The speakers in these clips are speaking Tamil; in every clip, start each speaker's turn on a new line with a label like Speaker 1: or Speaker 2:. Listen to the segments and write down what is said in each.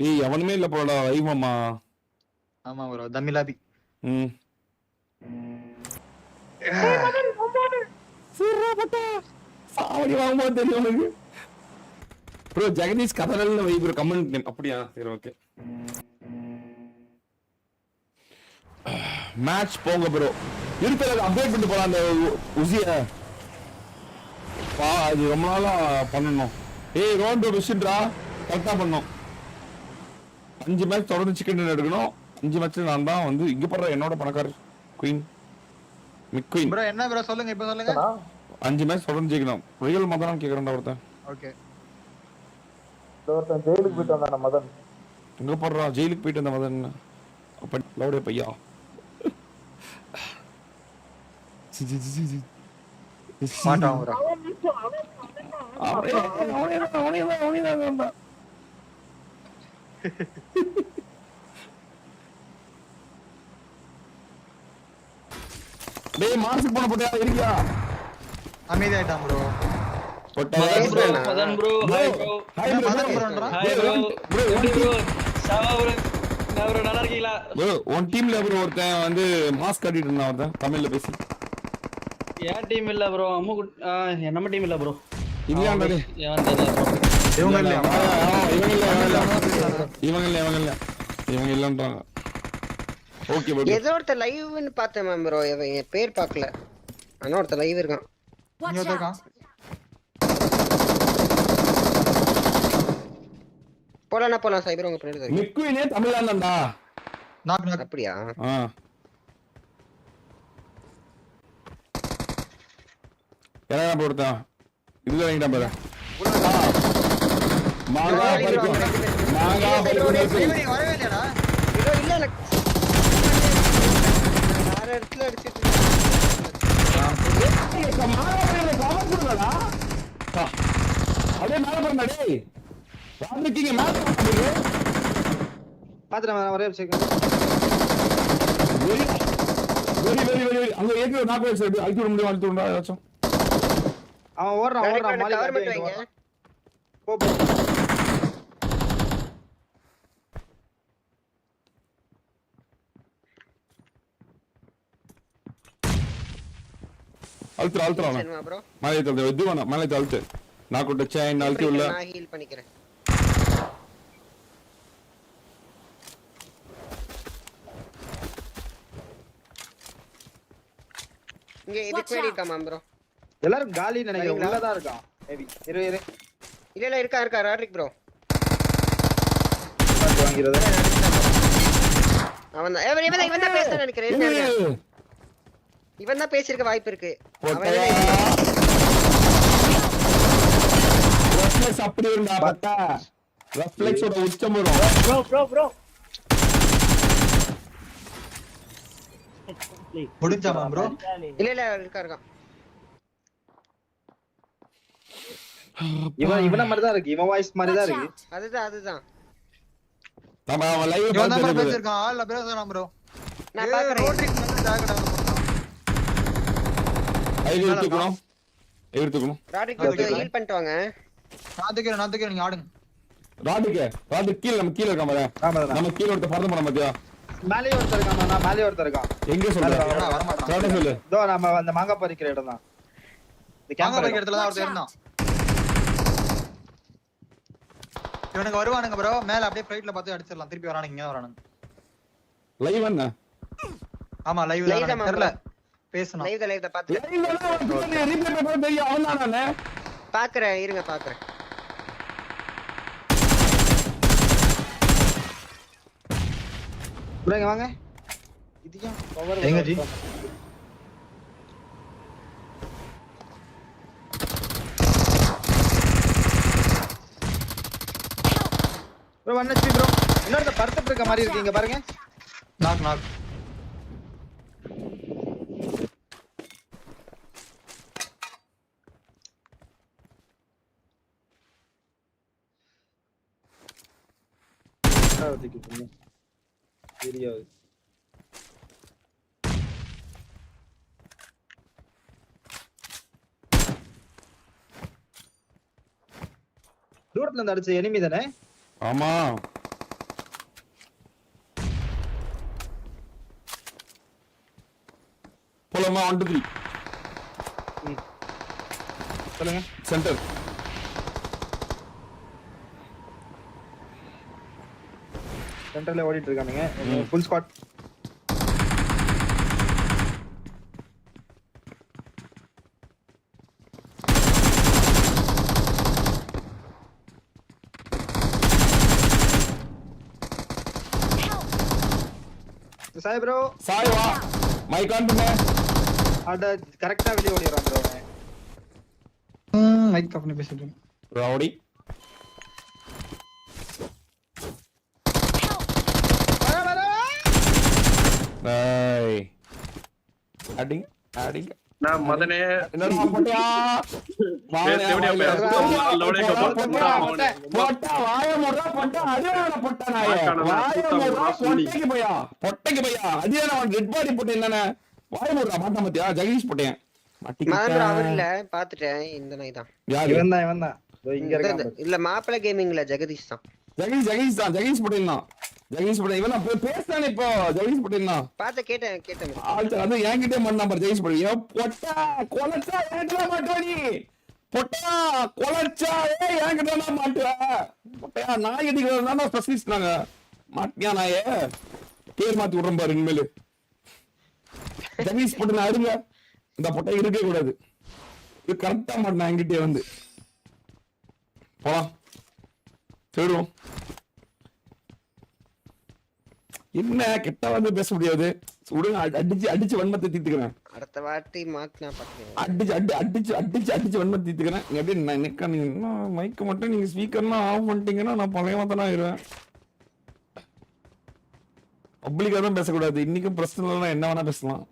Speaker 1: ஏய் எவனுமே இல்ல போடா வைவமா.
Speaker 2: ஆமா ப்ரோ தமிழாபி.
Speaker 1: ம் ஏய் மதன் மதன் சூரா பட்டா சாவடி வாங்குமா தெரியும் உனக்கு ப்ரோ. ஜெகதீஷ் கதறல்ல வை ப்ரோ கமெண்ட் நேம். அப்படியா சரி ஓகே. மேட்ச் போங்க ப்ரோ. இருக்கிறத அப்டேட் பண்ணிட்டு போலாம் அந்த உசிய. அது ரொம்ப நாளா பண்ணணும். ஏய் ரோண்ட் விஷயம்டா கரெக்டா பண்ணோம். 5 மேட்ச் தொடர்ந்து சிக்கன் எடுக்கணும். 5 மேட்ச்ல நான் தான் வந்து இங்க போடுற என்னோட பணக்காரர் குயின் மிக் குயின்.
Speaker 2: ப்ரோ என்ன ப்ரோ சொல்லுங்க இப்ப சொல்லுங்க.
Speaker 1: 5 மேட்ச் தொடர்ந்து ஜெயிக்கணும். ரியல் மதன் கேக்குறேன்டா ஒருத்தன்.
Speaker 2: ஓகே.
Speaker 3: ஒருத்தன் ஜெயிலுக்கு போயிட்டு வந்தான மதன்.
Speaker 1: எங்க போடுறா ஜெயிலுக்கு போயிட்டு வந்த மதன். அப்ப லவுடே பையா.
Speaker 2: மாட்டான் ப்ரோ.
Speaker 1: அவனே டேய் மார்க் போன போட்டா இருக்கியா?
Speaker 2: அமைதி ஆயிட்டான் bro.
Speaker 4: Madan bro hi bro.
Speaker 1: Hi bro.
Speaker 4: Hi bro. Bro சாவா ப்ரோ. நான் ப்ரோ நல்லா இருக்கீங்களா?
Speaker 1: ப்ரோ ஒன் டீம்ல ப்ரோ ஒருத்தன் வந்து மாஸ்க் கட்டிட்டு இருந்தான் ஒருத்தன் தமிழ்ல பேசி.
Speaker 4: ஏன் டீம் இல்ல ப்ரோ. நம்ம டீம் இல்ல ப்ரோ.
Speaker 1: இல்லையாண்டா டேய்.
Speaker 4: ஏன் தெரியல ப்ரோ.
Speaker 2: இவங்க இல்ல.
Speaker 1: இவங்க இல்லன்றாங்க. Okay bro.
Speaker 5: ஏதோ ஒருத்த லைவ்னு பார்த்தேன் மேம் ப்ரோ. என் பேர் பார்க்கல. ஆனா ஒருத்த லைவ் இருக்கான்.
Speaker 2: இங்க இருக்கான்.
Speaker 5: போலாம் சைபர் உங்க பின்னாடி இருக்கு.
Speaker 1: மிக்குயினே தமிழ்லாண்டா.
Speaker 2: Knock knock.
Speaker 5: அப்படியா?
Speaker 1: என்னடா போடுறான்? இதுல வாங்கிட்டான் பாரு. மாங்கா பறிக்கு. மாங்கா பறிக்கு.
Speaker 2: வரவே இல்லடா.
Speaker 5: இல்ல எனக்கு வேற இடத்துல அடிச்சிட்டு
Speaker 1: மாங்கா பறிக்கு கவர் பண்ணுடா. அதே மேல பண்ணடா டேய். வாங்கிட்டீங்க மேல பண்ணுங்க.
Speaker 4: பாத்துறேன் ஒரே செகண்ட்.
Speaker 1: வெரி அங்க ஏற்கனவே நாக்கு வச்சு அழுத்தி முடியும் அழுத்தி விடுறா ஏதாச்சும்.
Speaker 4: அவன் ஓடுறான் மாலி
Speaker 5: கவர்மெண்ட் வைங்க.
Speaker 4: போ.
Speaker 1: அழுத்துறா
Speaker 5: ப்ரோ.
Speaker 1: மேலே தள்ளு இது வேணாம் மேலே அழுத்து. நான் கூட செயின் அழுத்தி உள்ள
Speaker 5: நான் ஹீல் பண்ணிக்கிறேன். இங்க இதுக்கு மேல இருக்காமா ப்ரோ?
Speaker 4: எல்லாரும் காலி நினைக்கிறேன். உள்ள தான் இருக்கான் மேபி. இரு
Speaker 5: இல்ல இருக்கா ராட்ரிக் ப்ரோ.
Speaker 4: வாங்குறது
Speaker 5: அவன் தான் பேச நினைக்கிறேன். இவன் தான் பேசிருக்க வாய்ப்பு இருக்கு.
Speaker 1: ரெஃப்ளெக்ஸ் அப்படி இருந்தா பட்டா ரெஃப்ளெக்ஸோட உச்சம் வரும்.
Speaker 4: ப்ரோ
Speaker 2: முடிஞ்சாமா ப்ரோ?
Speaker 5: இல்ல இருக்கான்.
Speaker 4: இவன மாதிரி தான் இருக்கு. இவன் வாய்ஸ் மாதிரி தான் இருக்கு.
Speaker 5: அதுதான்
Speaker 1: நம்ம லைவ்
Speaker 2: இவன் தான்
Speaker 1: பார்த்து
Speaker 2: பேசிருக்கான். ஆல்ல பேசுறான் ப்ரோ.
Speaker 5: நான் பாக்குறேன்.
Speaker 2: ரோட்ரிக் வந்து டாகடா போறான்.
Speaker 1: ஐடி எடுத்துக்கணும்.
Speaker 5: ராட்ரிக் வந்து ஹீல் பண்ணிட்டு வாங்க.
Speaker 2: நான் தூக்கிறேன் நீங்க ஆடுங்க.
Speaker 1: ராடு கீழ நம்ம கீழ இருக்காம நம்ம கீழ ஒருத்த பறந்து போற மாதிரியா?
Speaker 4: மேலே ஒருத்தர் இருக்கான். நான் மேலே ஒருத்தர் இருக்கான்.
Speaker 1: எங்க சொல்ற?
Speaker 2: வர மாட்டான்.
Speaker 1: ராடு சொல்லு.
Speaker 4: இதோ நம்ம அந்த மாங்கா பறிக்கிற இடம் தான். இந்த
Speaker 2: கேமரா
Speaker 4: கேமரா
Speaker 2: பைக் இடத்துல தான் ஒருத்தர் இருந்தான். இவனுக்கு வருவானுங்க ப்ரோ. மேல அப்படியே ஃளைட்ல பார்த்து அடிச்சிரலாம். திருப்பி வரானுங்க. இங்க வரானுங்க.
Speaker 1: லைவ் என்ன?
Speaker 2: ஆமா லைவ் தான் தெரியல. பேசணும்.
Speaker 5: லைவ்ல பாத்து
Speaker 1: ரீப்ளே பண்ண தெரியும் அவனானே.
Speaker 5: பாக்குறேன் இருங்க பாக்குறேன்.
Speaker 4: புறங்க வாங்க. இதுக்கு பவர்
Speaker 2: எங்க ஜி?
Speaker 4: Bro 1 HP bro. இன்னொருத்த பர்ஃபெக்ட் இருக்க மாதிரி இருக்கு. இங்க பாருங்க.
Speaker 2: நாக்
Speaker 4: தெரியாது. தூரத்துல இருந்து அடிச்ச எனிமி தானே?
Speaker 1: ஆமா போலாமா 1 2 3
Speaker 3: சொல்லுங்க.
Speaker 1: சென்டர்
Speaker 3: சென்டர்ல ஓடிட்டு இருக்கானுங்க. Full squad. Sai bro
Speaker 1: Sai வா மைக் ஆன் பண்ணு
Speaker 3: அட கரெக்ட்டா வெளிய ஓடிறான் ப்ரோ.
Speaker 2: மைக் பண்ணி பேசிட்டு
Speaker 1: ரவுடி டேய் அடிங்க அடிங்க
Speaker 6: நான் மதனே
Speaker 1: என்னடா போட்டியா வாயா போட்டா வாய முறா போட்டா அடியால போட்டா நாயே வாய முறா பொட்டைக்கு போயா அடியால அவன் டெட் பாடி போட்டு என்னனே வாய முறா மாட்டா மத்தியா ஜெகதீஷ் போட்டேன்
Speaker 5: மதன் அவர் இல்ல பாத்துட்டேன் இந்த நாய் தான்.
Speaker 1: யார்
Speaker 3: இவன் தான் இங்க இருக்கான்.
Speaker 5: இல்ல மாப்பிள கேமிங்ல ஜெகதீஷ் தான்.
Speaker 1: ஜெகதீஷ் போட்டேன்னா ஜெகதீஷ் போட்டேன் இவன் பேசுறானே இப்போ ஜெகதீஷ் போட்டேன்னா
Speaker 5: பாத்த கேட்டேன்
Speaker 1: ஆல்ட்ட அது என்கிட்ட மண் நம்பர் ஜெகதீஷ் போட்டேன் பொட்டா கொலச்சா என்கிட்ட மாட்டோ நீ பொட்டா கொலச்சா என்கிட்ட மாட்டுவ பொட்டையா நாய் அடிக்கிறதுனா ஸ்பெஷலிஸ்ட் நாங்க மாட்டியா நாயே பேர் மாத்தி விடுறோம் பாரு இனிமேல் ஜெகதீஷ் போட்டு அருங்க இந்த பொட்டை இருக்கவே கூடாது இது கரெக்டா மாட்டேன் என்கிட்டே வந்து போலாம் தேடுவோம் என்ன கிட்ட வந்து பேச முடியாது விடுங்க அடிச்சு வன்மத்தை தீர்த்துக்கிறேன்
Speaker 5: அடுத்த வாட்டி மாத்தினா பாத்துக்கங்க.
Speaker 1: அடிச்சு வன்மத்தை தீர்த்துக்கிறேன் எப்படி நிக்க நீங்க மைக்க மட்டும் நீங்க ஸ்பீக்கர்லாம் ஆஃப் பண்ணிட்டீங்கன்னா நான் பழைய மாத்தானா ஆயிடுவேன் பப்ளிக்கா தான் பேசக்கூடாது இன்னைக்கும் பிரச்சனை என்ன வேணா பேசலாம்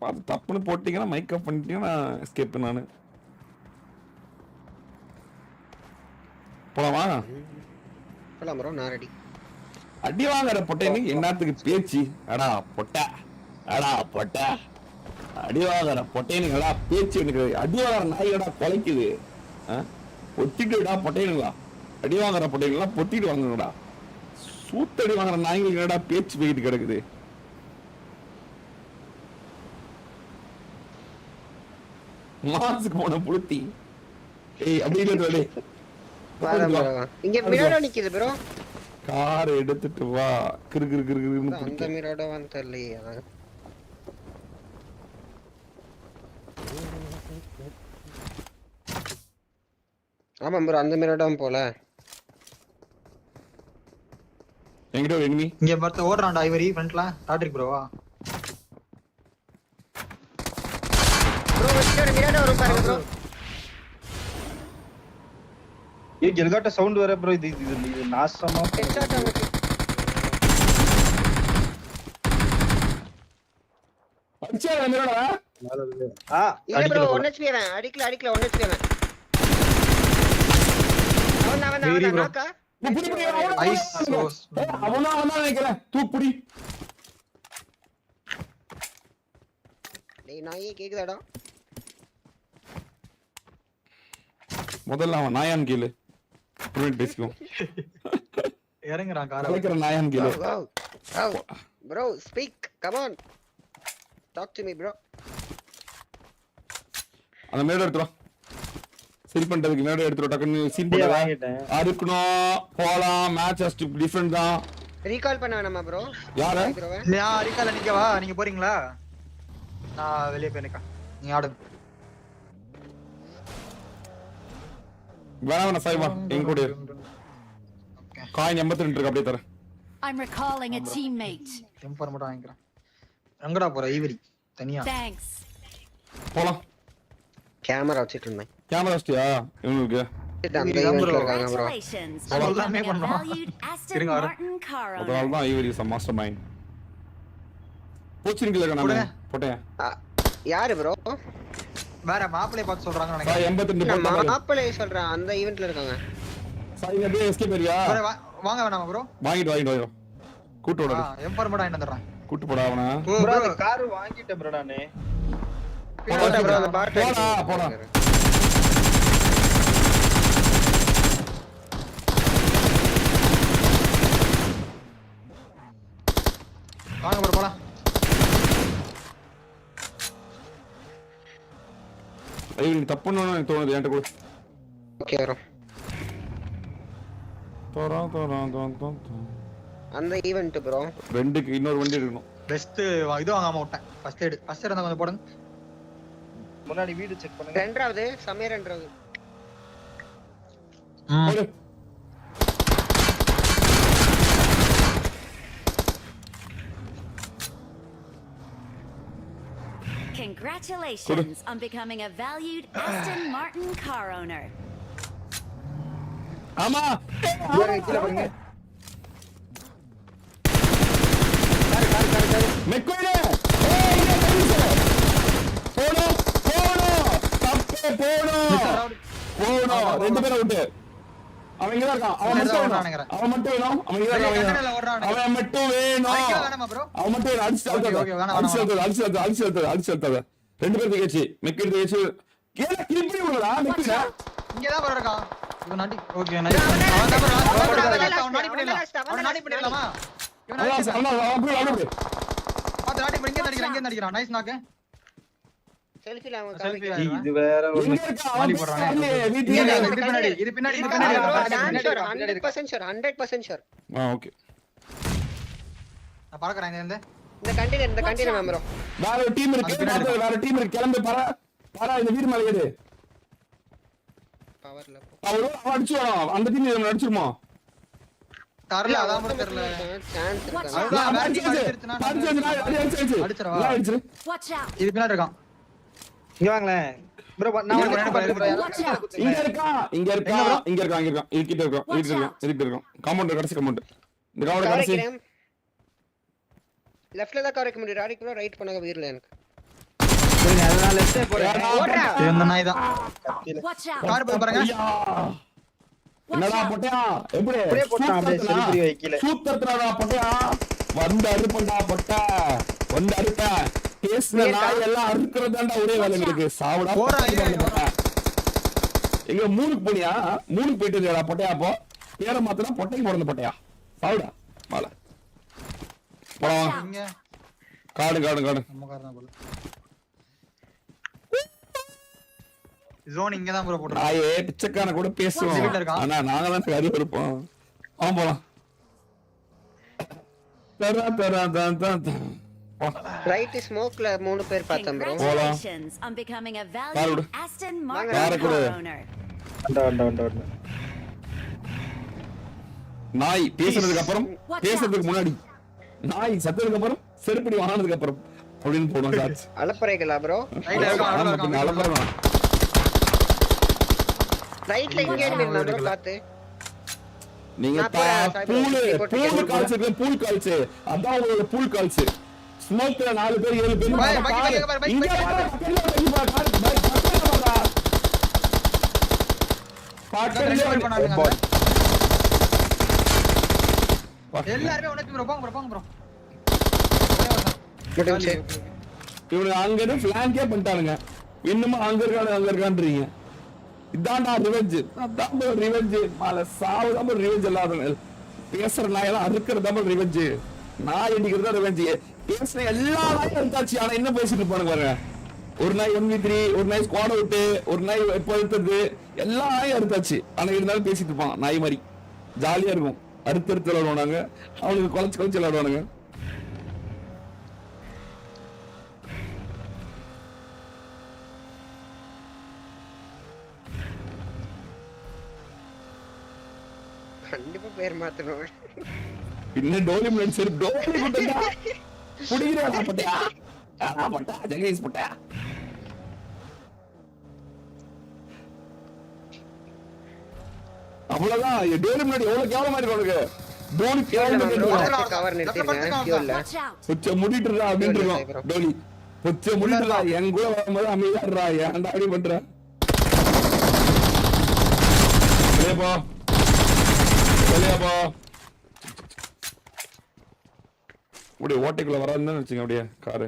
Speaker 1: பார்த்து தப்புன்னு போட்டீங்கன்னா மைக் ஆஃப் பண்ணிட்டீங்கன்னா எஸ்கேப் நானு போலாமா
Speaker 5: போலாம் ப்ரோ நான் ரெடி.
Speaker 1: அடி வாங்குற பொட்டைன்னு என்னத்துக்கு பேச்சு அடா பொட்டா அடி வாங்குற பொட்டைனுங்களா பேச்சு எனக்கு அடி வாங்குற நாய்கடா கொலைக்குது பொத்திட்டுடா பொட்டைனுங்களா அடி வாங்குற பொட்டைங்களா பொத்திட்டு வாங்குங்கடா சூத்தடி வாங்குற நாய்களா பேச்சு போயிட்டு கிடக்குது மாசுக்கு போன புளுத்தி ஏய் அப்படி இல்லை
Speaker 5: இங்க மிராடோ நிக்குது ப்ரோ.
Speaker 1: கார் எடுத்துட்டு வா கிறு
Speaker 5: அந்த மிராடோ வந்து தெரியலையே. ஆமா ப்ரோ அந்த மிராடோ போல
Speaker 1: என்கிட்ட ஒரு enemy
Speaker 2: இங்க பார்த்து ஓடுறான்டா ஐவரி ஃப்ரண்ட்ல டாட்ரிக் ப்ரோவா
Speaker 5: ப்ரோ மிராடோ வரும் பாருங்க ப்ரோ.
Speaker 3: ये गिलगाटा साउंड वरे ब्रो இது நாசமா
Speaker 5: ஹெட்ஷாட் அவனுக்கு.
Speaker 1: அடிச்சா என்னடா
Speaker 5: இல்ல ப்ரோ 1 HP அவன் அடிக்கல 1 HP அவன். அவன் நாக்கா
Speaker 2: ஐஸ் சோஸ்
Speaker 1: அவனா நினைக்கிறேன் தூக்குடி
Speaker 5: டேய் நாயே கேக்குதாடா
Speaker 1: முதல்ல அவன் நாயான் கேளு அப்புறம் பேசிக்குவோம்
Speaker 2: இறங்குறான் கார
Speaker 1: கலைக்கிற நாயான் கேளு
Speaker 5: bro speak come on talk to me bro.
Speaker 1: அந்த மேட எடுத்துறோம் சரி பண்றதுக்கு மேட எடுத்துறோம் டக்குன்னு சீன் போட
Speaker 3: வாங்கிட்டேன்.
Speaker 1: அறுக்கணும் போலாம் மேட்ச் அஸ்ட் டிஃபரண்ட் தான்
Speaker 5: ரீகால் பண்ண வேணாமா ப்ரோ?
Speaker 1: யார
Speaker 5: ப்ரோவே
Speaker 2: இல்லையா அரிக்கால நிக்கவா நீங்க போறீங்களா? நான் வெளிய போய் நிக்கேன் நீ ஆடு.
Speaker 1: வேணா சாய்வா எங்க கூட காயின் 82 இருக்கு அப்படியே தரேன்.
Speaker 7: I'm recalling a teammate.
Speaker 2: Temper மட்டும் வாங்கிக்கிறேன். எங்கடா போற ஐவரி தனியா?
Speaker 7: Thanks.
Speaker 1: போலாம்
Speaker 5: கேமரா வச்சிட்டு இருந்தேன்.
Speaker 1: கேமரா வச்சிட்டியா இவங்களுக்கு
Speaker 5: அந்த ஈவென்ட்ல இருக்காங்க ப்ரோ.
Speaker 7: Congratulations.
Speaker 2: எல்லாமே
Speaker 7: on a
Speaker 2: பண்ணோம்.
Speaker 7: valued Aston
Speaker 2: இருங்க வர.
Speaker 7: Martin car owner.
Speaker 1: அதனால தான் ஐவரி இஸ் மாஸ்டர் மைண்ட் போச்சிருக்கல நானே போட்டேன்
Speaker 5: யாரு ப்ரோ?
Speaker 2: வேற மாப்பிளை பார்த்து சொல்றாங்க
Speaker 1: சாய்
Speaker 2: நினைக்கிறேன்.
Speaker 1: 82
Speaker 5: நான்
Speaker 1: போட்டா
Speaker 5: மாப்பிளை சொல்றேன் அந்த ஈவென்ட்ல இருக்காங்க.
Speaker 1: சாய் அப்படியே எஸ்கேப் ஏரியா
Speaker 2: ப்ரோ, வாங்க வேணாமா ப்ரோ?
Speaker 1: வாங்கிட்டு கூட்டு விடு
Speaker 2: எம்பர் மட்டும் வாங்கிட்டு வந்துடுறேன்.
Speaker 1: கூட்டு போடா அவன
Speaker 3: ப்ரோ அந்த கார் வாங்கிட்டேன் ப்ரோ நானு.
Speaker 5: போடா ப்ரோ அந்த பாட்
Speaker 1: போடா.
Speaker 2: வாங்க ப்ரோ போலாம்.
Speaker 1: ஐயோ நீ தப்பு பண்ணணும்னு எனக்கு தோணுது என்கிட்ட கூட
Speaker 5: ஓகே வரும் அந்த ஈவென்ட் ப்ரோ
Speaker 1: ரெண்டுக்கு இன்னொரு வண்டி இருக்கணும்.
Speaker 2: பெஸ்ட் இது வாங்காம விட்டேன். ஃபர்ஸ்ட் எய்ட் இருந்தா கொஞ்சம் போடுங்க.
Speaker 3: முன்னாடி வீடு செக் பண்ணுங்க.
Speaker 5: ரெண்டாவது சமய ரெண்டாவது
Speaker 1: போடு.
Speaker 7: Congratulations on becoming a valued Aston Martin car owner.
Speaker 1: ஆமா
Speaker 3: கீழ பாருங்க.
Speaker 1: மெக்கோயிலே ஏய் இங்க போடு தப்பே போடு ரெண்டு பேரும் விட்டு அவன் இங்க தான் இருக்கான். அவன் மட்டும் வேணும் அவன் இங்க தான் இருக்கான். அவன் மட்டும் வேணும் அவன் மட்டும் வேணும். அடிச்சு ரெண்டு பேரும் தேய்ச்சி மெக்கோயில தேய்ச்சி கேல கிளிப் பண்ணி விடுடா மெக்கோயில
Speaker 2: இங்க தான் இருக்கான். இவன் நாடி ஓகே நைஸ். அவன் நாடி பண்ணிடலாமா? இவன் நாடி
Speaker 1: அவன் போய் ஆடு போடு.
Speaker 2: பாத்து நாடி பண்ணி இங்க நடிக்கிறான். நைஸ் நாக்கு.
Speaker 5: செல்ஃபில அவன்
Speaker 2: செல்ஃபி
Speaker 3: இது வேற
Speaker 1: எங்க இருக்கா அவன் போறானே வீட்டுல
Speaker 2: இது பின்னாடி
Speaker 5: 100% ஷூர்
Speaker 1: ஓகே
Speaker 2: நான் பறக்கறேன் இங்க இருந்து.
Speaker 5: இந்த கண்டெய்னர் மெம்பரோ
Speaker 1: வேற ஒரு டீம் இருக்கு கிளம்பி பாரா இந்த வீடு மேல ஏறு.
Speaker 5: பவர்ல
Speaker 1: அவன் அடிச்சுவான் அந்த டீம் நம்ம அடிச்சிருமா
Speaker 2: தரல அதான் கூட தெரியல.
Speaker 5: சான்ஸ் இருக்கு
Speaker 2: அவ்வளவுதான் அடிச்சிருச்சு. அடிச்சறவா
Speaker 7: Watch out.
Speaker 2: இது பின்னாடி இருக்கான்.
Speaker 3: இங்க வாங்களேன் ப்ரோ. நான்
Speaker 7: Watch out.
Speaker 1: இங்க இருக்கான் இதுகிட்ட இருக்கான் காம்பவுண்ட் கடைசி காம்பவுண்ட் இந்த காம்பவுண்ட் கடைசி
Speaker 5: லெஃப்ட்ல தான் கவர் வைக்க முடியும். ராடிக்குள்ள ரைட் பண்ணாங்க வீர்ல எனக்கு
Speaker 3: சரிங்க. அதனால லெஃப்ட் போறேன்.
Speaker 5: ஓடுறா
Speaker 2: இந்த நாய் தான்.
Speaker 7: Watch out.
Speaker 2: கார் போய் பாருங்க.
Speaker 1: என்னடா பொட்டையா எப்படி
Speaker 3: அப்படியே போட்டான். அப்படியே செல்ஃபி வைக்கல.
Speaker 1: சூத்தறடா பொட்டையா வந்து அறுப்பண்டா பொட்டை வந்து அறுப்ப பேசுன நாய் எல்லாம் அறுக்கறதாண்டா ஒரே வேலை இருக்கு. சாவடா
Speaker 2: போடா,
Speaker 1: எங்க மூணுக்கு போனியா? மூணுக்கு போயிட்டு இருக்கா பொட்டையா? அப்போ பேரை மாத்தினா பொட்டைக்கு பிறந்த பொட்டையா? சாவுடா மால போலாம்.
Speaker 2: இங்க
Speaker 1: காடு
Speaker 2: நம்ம கார் தான் போல. ஜோன் இங்க தான் ப்ரோ போடுறோம்.
Speaker 1: நாயே பிச்சைக்கான கூட பேசுவோம்.
Speaker 2: வீட்டுல இருக்கான்.
Speaker 1: ஆனா நாங்க தான் கறி இருப்போம். அவன் போலாம்.
Speaker 5: ரைட் ஸ்மோக்ல மூணு பேர் பார்த்தேன் bro.
Speaker 7: Congratulations on becoming a valued Aston Martin car owner.
Speaker 3: அண்ட
Speaker 1: நாய் பேசுறதுக்கு முன்னாடி நாய் சத்ததுக்கு அப்புறம் செருப்படி வாங்கினதுக்கு அப்புறம் அப்படின்னு போடுவோம் சார்ஜ்.
Speaker 5: அலப்பறைகளா ப்ரோ?
Speaker 2: ரைட்ல இருக்கான்.
Speaker 5: ரைட்ல இங்க நின்னு ப்ரோ பாத்து.
Speaker 1: நீங்க பூல் கால்ஸ் அதான் உங்களோட பூல் கால்ஸ். ஸ்மோக்ல 4 பேர் 7 பேர் இங்க
Speaker 2: எல்லாரும் உனக்கு ப்ரோ போங்க ப்ரோ.
Speaker 1: இவங்க அங்க இருந்து பிளாங்கே பண்ணிட்டானுங்க. இன்னும் அங்க இருக்கான்றீங்க. இதான்டா ரிவெஞ்ச். அதான் ரிவெஞ்ச். மால சாவுதான் ரிவெஞ்ச். இல்லாத பேசுற நாயெல்லாம் அறுக்கிறதா ரிவெஞ்ச். நாய் அடிக்கிறதா ரிவெஞ்ச். பேசுற எல்லா நாயும் அறுத்தாச்சு. ஆனா என்ன பேசிட்டு இருப்பானுங்க பாருங்க. ஒரு நாய் 1v3, ஒரு நாய் ஸ்குவாட் அவுட், ஒரு நாய் எப்போ எடுத்தது, எல்லா நாயும் அறுத்தாச்சு. ஆனா இருந்தாலும் பேசிட்டு இருப்பான் நாய் மாதிரி. ஜாலியா இருக்கும். அறுத்தறுத்து விளையாடுவானுங்க. அவனுக்கு குலைச்சு விளையாடுவானுங்க.
Speaker 5: கண்டிப்பா பேர் மாத்தணும்.
Speaker 1: പിന്നെ ഡോലി മത്സരം ഡോലി കുടിக்கிறா പട്ടയാ പട്ട ജഗദീഷ് പട്ടയാ அவ்வளவுதான். டோலி முன்னாடி எவ்வளவு கேவலமா இருக்கு உனக்கு. டோலி கேவலமா
Speaker 5: கவர் நிறுத்திடுங்க. கியூல்ல
Speaker 1: பொச்ச முடிட்டுறா அப்படின்னு இருக்கோம். டோலி பொச்ச முடிட்டுறா. என் கூட வரும்போது அமைதியாடுறா. ஏன்டா அப்படி பண்ற? போ அப்படியே ஓட்டைக்குள்ள வராதுன்னு வச்சுங்க. அப்படியே காரு.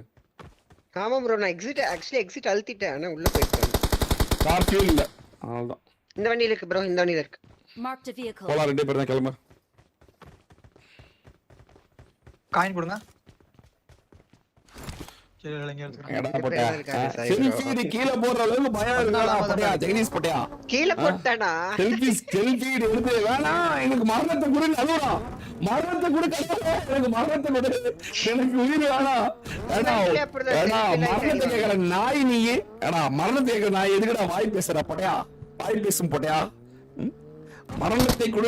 Speaker 5: ஆமா ப்ரோ நான் எக்ஸிட் அழுத்திட்டேன். ஆனா உள்ள போயிட்டேன்.
Speaker 1: கார் ஃபியூல் இல்ல. அவ்வளவுதான்.
Speaker 5: இந்த வண்டியில இருக்கு ப்ரோ. இந்த வண்டியில இருக்கு.
Speaker 7: Marked a vehicle.
Speaker 1: போலாம். ரெண்டே பேர் தான் கிளம்பு.
Speaker 2: காயின் கொடுங்க. சரி இங்க எடுத்துக்கிறேன்.
Speaker 1: எடா
Speaker 5: இது
Speaker 1: போட்டா
Speaker 5: பேர் இருக்காது, சாய்
Speaker 1: செல்ஃபி
Speaker 5: bro.
Speaker 1: கீழே போடுற அளவுக்கு பயம் இருக்கா போட்டியா ஜெகதீஷ் போட்டியா
Speaker 5: கீழே போட்டானா
Speaker 1: செல்ஃபி எடுத்து வேணாம் எனக்கு மரணத்தை கூட அழுகுறான் மரணத்தை கூட எனக்கு மரணத்தை கூட எனக்கு உயிர் வேணாம் ஏடா ஏடா மரணத்தை கேட்கற நாய் நீ ஏடா மரணத்தை கேட்கற நாய் எதுக்குடா வாய் பேசுற போட்டியா வாய் பேசும் போட்டியா மரணத்தை கூட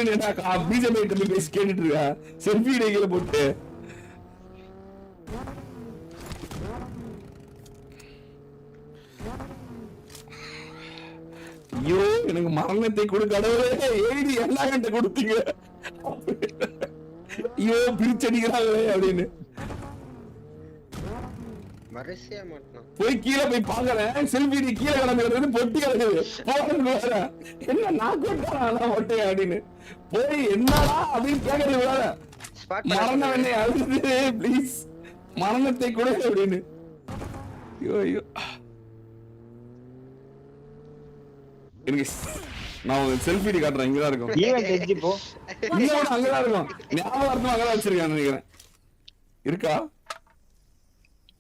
Speaker 1: பிஜேபி கிட்ட பேசி கேட்டுட்டு இருக்க செல்ஃபி கீழே போட்டு ஐயோ எனக்கு மரணத்தை கொடு கடவுளே எழுதி எல்லா கிட்ட கொடுத்தீங்க ஐயோ பிரிச்சடிக்கிறாங்களே அப்படின்னு
Speaker 5: வரிசையா மாட்டோம்
Speaker 1: போய் கீழே போய் பாக்குறேன் செல்ஃபி கீழே கிடந்துக்கிறது பொட்டி கிடக்குது போறேன் என்ன நான் கொட்டானா ஒட்டையா அப்படின்னு போய் என்னடா அப்படின்னு கேட்கறது வேற
Speaker 5: ஸ்பாட்
Speaker 1: மரணம் என்ன அழுது ப்ளீஸ் மரணத்தை கொடு அப்படின்னு ஐயோ ஐயோ எனக்கு நான் செல்ஃபி காட்டுறேன் இங்கதான் இருக்கும்
Speaker 3: ஈவென்ட் எஜ்ஜி போ.
Speaker 1: இங்கோட அங்கதான் இருக்கும் ஞாபகம் அங்கதான் வச்சிருக்கேன் நினைக்கிறேன் இருக்கா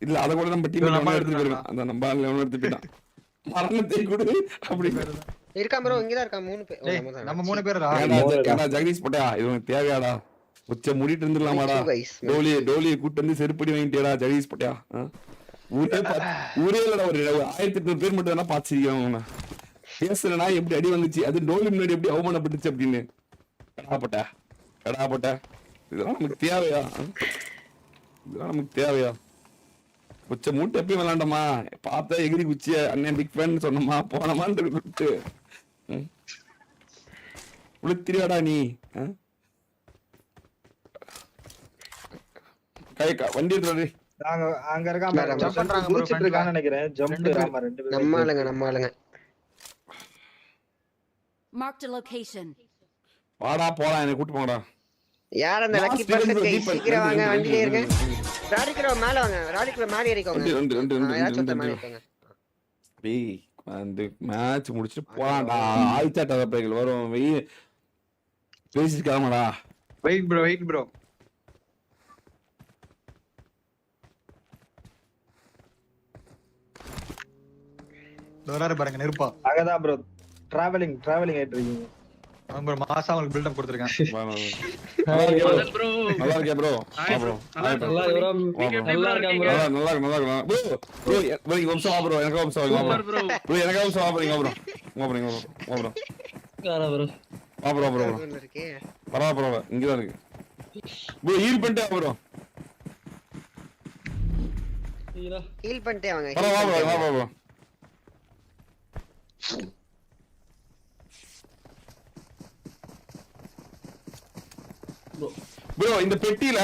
Speaker 1: இல்ல அத கூட நம்ம டீம் நம்ம எடுத்துட்டு போயிருக்கோம் அந்த நம்ம ஆளு எடுத்துட்டு போயிட்டான் மரணத்தை கொடு அப்படி
Speaker 5: இருக்கா ப்ரோ இங்க தான் இருக்கா மூணு பேர்
Speaker 2: டேய், நம்ம 3 பேர்டா.
Speaker 1: ஏடா ஜெகதீஷ் போட்டா இது உனக்கு தேவையாடா உச்ச மூடிட்டு இருந்துடலாமாடா டோலியை கூட்டு வந்து செருப்படி வாங்கிட்டியாடா ஜெகதீஷ் போட்டியா ஊரே இல்லடா ஒரு 1800 பேர் மட்டும் தானே பாத்துருக்கேன் பேசுறனா எப்படி அடி வந்துச்சு அது டோலி முன்னாடி எப்படி அவமானப்பட்டுச்சு அப்படின்னு கடா போட்ட இதெல்லாம் நமக்கு தேவையா இதெல்லாம் நமக்கு தேவையா உச்ச மூட்டை எப்பயும் விளாண்டமா பார்த்தா எகிரி குச்சிய அண்ணன் பிக் ஃபேன் சொன்னமா போனமான்னு விட்டு உளுத்திரியாடா நீ வண்டி எடுத்து
Speaker 3: நாங்க அங்க இருக்காம
Speaker 2: jump பண்றாங்க bro,
Speaker 3: குதிச்சிட்டு இருக்கான்னு நினைக்கிறேன். ஜம்ப் ஆமா 2 பேரும்.
Speaker 5: நம்ம ஆளுங்க
Speaker 7: Marked a location.
Speaker 1: வாடா போலாம் என்ன கூட்டு போங்கடா
Speaker 5: யார் அந்த லக்கி பர்சன் சீக்கிரம் வாங்க வண்டியில இருங்க ராடிக்குள்ள மேல வாங்க ராடிக்குள்ள மேல ஏறிக்கோங்க யாராச்சும் ஒருத்தர் மேல ஏறிக்கோங்க
Speaker 1: டேய் அந்த மேட்ச் முடிச்சிட்டு போலாம்டா ஆயிச்சாட்டா பைகள் வரும் வெய் பேசிட்டு கிளம்படா
Speaker 2: வெயிட் ப்ரோ டோரார பாருங்க நெருப்பா
Speaker 3: அங்கதான் ப்ரோ டிராவலிங் ஆயிட்டு இருக்கீங்க.
Speaker 2: ப்ரோ மாசா உங்களுக்கு பில்ட் அப் கொடுத்திருக்கேன்
Speaker 1: நல்லா இருக்கே ப்ரோ
Speaker 4: நல்லா இவரோ நல்லா இருக்கா ப்ரோ
Speaker 1: நல்லா ப்ரோ வம்சம் ப்ரோ எனக்கு வம்சம் ப்ரோ எனக்கு வம்சம் ப்ரோ
Speaker 4: காரா ப்ரோ
Speaker 1: ப்ரோ
Speaker 5: இருக்கே
Speaker 1: பரவாயில்ல இங்க தான் இருக்கு ப்ரோ ஹீல் பண்ணிட்டே ப்ரோ
Speaker 5: ஹீல் பண்ணிட்டே வாங்க
Speaker 1: பரவாயில்ல வா ப்ரோ ப்ரோ இந்த பெட்டில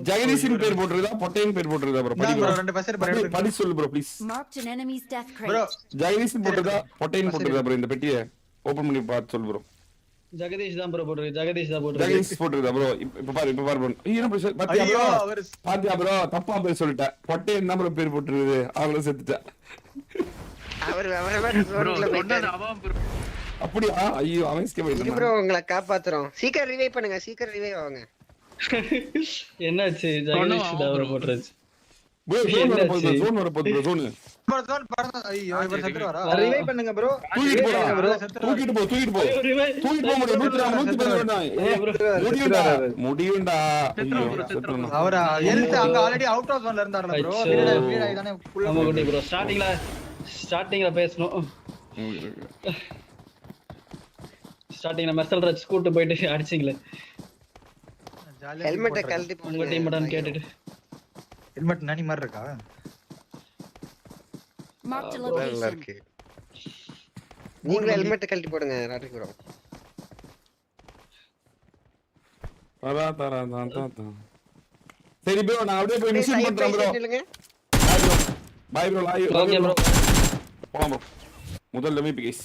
Speaker 1: ஜெகதீஷின் பேர் போட்டுருதா பொட்டையின் பேர் போட்டுருதா ப்ரோ படி
Speaker 2: ப்ரோ
Speaker 1: ப்ரோ
Speaker 2: ரெண்டு பசங்க பாரு
Speaker 1: படி சொல்லு bro please
Speaker 7: Marked an enemy's death
Speaker 2: bro
Speaker 7: crate.
Speaker 1: ஜெகதீஷின் போட்டுருதா பொட்டையின் போட்டுருதா ப்ரோ இந்த பெட்டியை ஓபன் பண்ணி பார்த்து சொல்லு ப்ரோ
Speaker 4: ஜெகதீஷ் தான் ப்ரோ போட்டுருக்கு ஜெகதீஷ் தான் போட்டுருக்கு
Speaker 1: ஜெகதீஷ் போட்டுருதா ப்ரோ இப்ப பாரு ப்ரோ ஐயோ பாத்தியா
Speaker 2: ஐயோ
Speaker 1: ப்ரோ
Speaker 2: அவர்
Speaker 1: பாத்தியா ப்ரோ தப்பா பேர் சொல்லிட்டேன் பொட்டையின் தான் ப்ரோ பேர் போட்டுருக்குது அவங்கள செத்துட்டா
Speaker 5: அவர் ரோட்ல போயிட்டாரு
Speaker 1: அப்படியா ஐயோ அவன் ஸ்கே
Speaker 5: இது
Speaker 1: போயிட்டான்
Speaker 5: ப்ரோ உங்களை காப்பாத்துறோம் சீக்கிரம் ரிவைவ் பண்ணுங்க சீக்கிரம் ரிவைவ் ஆகுங்க
Speaker 4: என்னாச்சு ஜெகதீஷ் தான் ப்ரோ போட்டுருச்சு
Speaker 1: ப்ரோ ஜோன் வர போகுது ப்ரோ ஜோன்
Speaker 2: பர்தோன் ஐயோ இவர் செத்துறாரா
Speaker 3: ரிவைவ் பண்ணுங்க ப்ரோ.
Speaker 1: தூக்கிட்டு போடா தூக்கிட்டு போ தூக்கிட்டு போ முடியும்டா முடியும்டா
Speaker 2: அவர் ஹெல்த் அங்க ஆல்ரெடி அவுட் ஆஃப் ஜோன்ல இருந்தாருல ப்ரோ வீடு ஐதானே
Speaker 4: நம்ம குட்டி ப்ரோ ஸ்டார்டிங்ல பேசணும் ஸ்டார்டிங்ல மெர்சல் ரச் கூட்டி போயிட்டு அடிச்சிங்களே
Speaker 5: ஹெல்மெட்டை கழட்டி
Speaker 4: உங்க டீம் மட்டும் கேட்டுட்டு
Speaker 2: ஹெல்மெட் நனி மாதிரி இருக்கா
Speaker 7: Marked a
Speaker 5: நல்லா
Speaker 7: location.
Speaker 5: இருக்கு நீங்களும் ஹெல்மெட்டை கழட்டி போடுங்க ராட்டிக்கு ப்ரோ
Speaker 1: சரி ப்ரோ நான் அப்படியே போய் மிஷன் பண்றேன் ப்ரோ
Speaker 5: இல்லங்க
Speaker 1: பை ப்ரோ லாய்
Speaker 4: ஓகே ப்ரோ
Speaker 1: போலாம் ப்ரோ முதல்ல MVP கேஸ்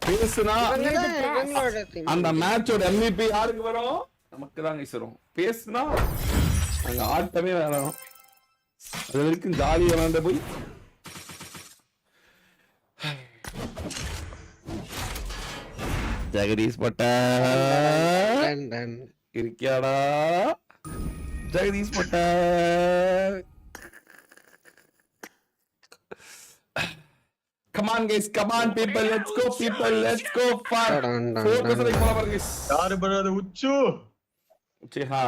Speaker 1: பேசுனா
Speaker 5: இவங்களோட டீம்
Speaker 1: அந்த மேட்சோட MVP யாருக்கு வரும் நமக்கு தான் கைஸ் வரும் பேசுனா அங்க ஆட்டமே வேணும் அது வரைக்கும் ஜாலியா விளையாண்ட போய் ஜெகதீஷ் பட்டா இருக்கியாடா ஜெகதீஷ் பட்டா Come on guys, come on people, let's go people, let's go far.
Speaker 5: டன், டன்,
Speaker 1: 4% போல பாருங்க guys.
Speaker 3: யாரு bro அது உச்சு
Speaker 1: சீஹா